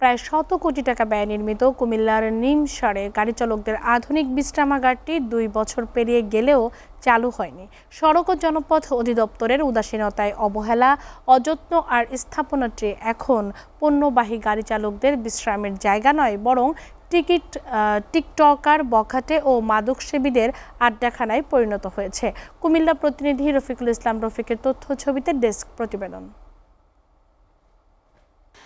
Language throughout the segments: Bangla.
প্রায় 100 কোটি টাকা ব্যয়ে নির্মিত কুমিল্লার নিমসারে গাড়ি চালকদের আধুনিক বিশ্রামাগারটি 2 বছর পেরিয়ে গেলেও চালু হয়নি। সড়ক ও জনপথ অধিদপ্তরের উদাসীনতায়, অবহেলা, অযত্ন আর স্থাপনাটি এখন পণ্যবাহী গাড়ি চালকদের বিশ্রামের জায়গা নয়, বরং টিকটকার, বখাটে ও মাদকসেবীদের আড্ডাখানায় পরিণত হয়েছে। কুমিল্লা প্রতিনিধি রফিকুল ইসলাম রফিকের তথ্য ছবিতে ডেস্ক প্রতিবেদন।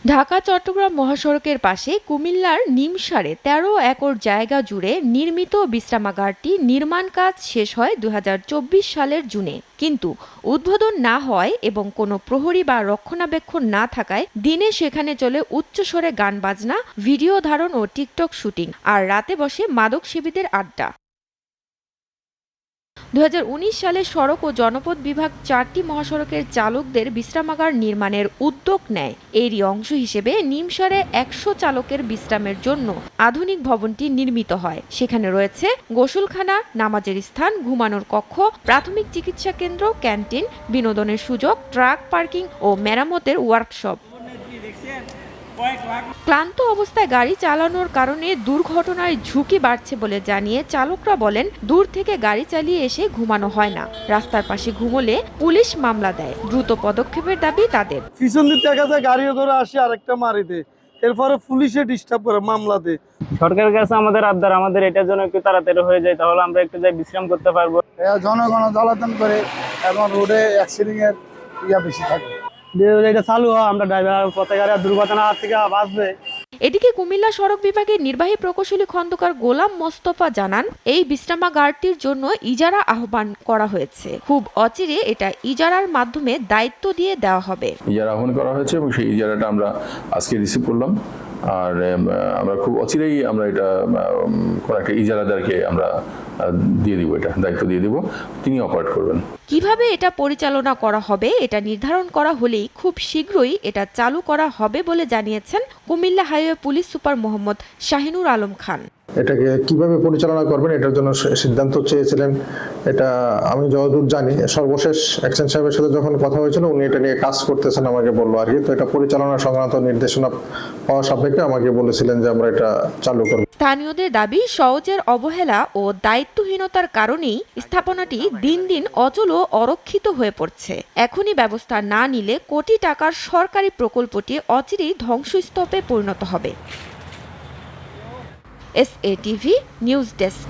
ঢাকা-চট্টগ্রাম মহাসড়কের পাশে কুমিল্লার নিমসারে ১৩ একর জায়গা জুড়ে নির্মিত বিশ্রামাগারটি নির্মাণ কাজ শেষ হয় ২০২৪ সালের জুনে। কিন্তু উদ্বোধন না হয় এবং কোনো প্রহরী বা রক্ষণাবেক্ষণ না থাকায় দিনে সেখানে চলে উচ্চস্বরে গান বাজনা, ভিডিও ধারণ ও টিকটক শুটিং, আর রাতে বসে মাদকসেবীদের আড্ডা। ২০১৯ সালে সড়ক ও জনপথ বিভাগ ৪টি মহাসড়কের চালকদের বিশ্রামাগার নির্মাণের উদ্যোগ নেয়। এরই অংশ হিসেবে নিমসারে ১০০ চালকের বিশ্রামের জন্য আধুনিক ভবনটি নির্মিত হয়। সেখানে রয়েছে গোসলখানা, নামাজের স্থান, ঘুমানোর কক্ষ, প্রাথমিক চিকিৎসা কেন্দ্র, ক্যান্টিন, বিনোদনের সুযোগ, ট্রাক পার্কিং ও মেরামতের ওয়ার্কশপ। ক্লান্ত অবস্থায় গাড়ি চালানোর কারণে দুর্ঘটনার ঝুঁকি বাড়ছে বলে জানিয়ে চালকরা বলেন, দূর থেকে গাড়ি চালিয়ে এসে ঘুমানো হয় না। রাস্তার পাশে ঘুমোলে পুলিশ মামলা দেয়। দ্রুত পদক্ষেপের দাবি তাদের। পিছন দিক দেখা যায় গাড়িও করে আসে, আরেকটা মারি দেয়, এরপরে পুলিশে ডিস্টার্ব করে, মামলা দেয়। সরকারের কাছে আমাদের আবদার, আমাদের এটার জন্য একটু তাড়াতাড়ি হয়ে যায়, তাহলে আমরা একটু যাই বিশ্রাম করতে পারবো। জনগণ জ্বালাতন করে, এখন রোডে অ্যাক্সিডেন্ট এর বেশি থাকে। এটা চালু হয়, আমরা ড্রাইভার পথে গাড়ি দুর্ঘটনা থেকে বাঁচবে। এদিকে কুমিল্লা সড়ক বিভাগের নির্বাহী প্রকৌশলী খন্দকার গোলাম মোস্তফা জানান, এই বিশ্রামাগারটির জন্য ইজারা আহ্বান করা হয়েছে। খুব অচিরে এটা ইজারার মাধ্যমে দায়িত্ব দিয়ে দেওয়া হবে। ইজারা আহ্বান করা হয়েছে এবং সেই ইজারাটা আমরা আজকে রিসিভ করলাম। আর আমরা খুব অচিরেই আমরা এটা কোন একটা ইজারাদারকে আমরা দিয়ে দিব, এটা দায়িত্ব দিয়ে দিব, তিনি অপারেট করবেন। কিভাবে এটা পরিচালনা করা হবে এটা নির্ধারণ করা হলেই খুব শীঘ্রই এটা চালু করা হবে বলে জানিয়েছেন Comilla highway police super Mohammad Shahinur Alam Khan. এটাকে কিভাবে পরিচালনা করবেন এটার জন্য সিদ্ধান্ত চেয়েছিলেন। এটা আমি যতদূর জানি, সর্বশেষ এক্সচেঞ্জ সাহেবের সাথে যখন কথা হয়েছিল উনি এটা নিয়ে কাজ করতেছেন আমাকে বললো আর কি। তো এটা পরিচালনা সংক্রান্ত নির্দেশনা পাওয়া সাপেক্ষে আমাকে বলেছিলেন যে আমরা এটা চালু করব। স্থানীয়দের দাবি, সওজের অবহেলা ও দায়িত্বহীনতার কারণেই স্থাপনাটি দিন দিন অচল ও অরক্ষিত হয়ে পড়ছে। এখনই ব্যবস্থা না নিলে কোটি টাকার সরকারি প্রকল্পটি অচিরেই ধ্বংসস্তূপে পরিণত হবে। SATV news desk.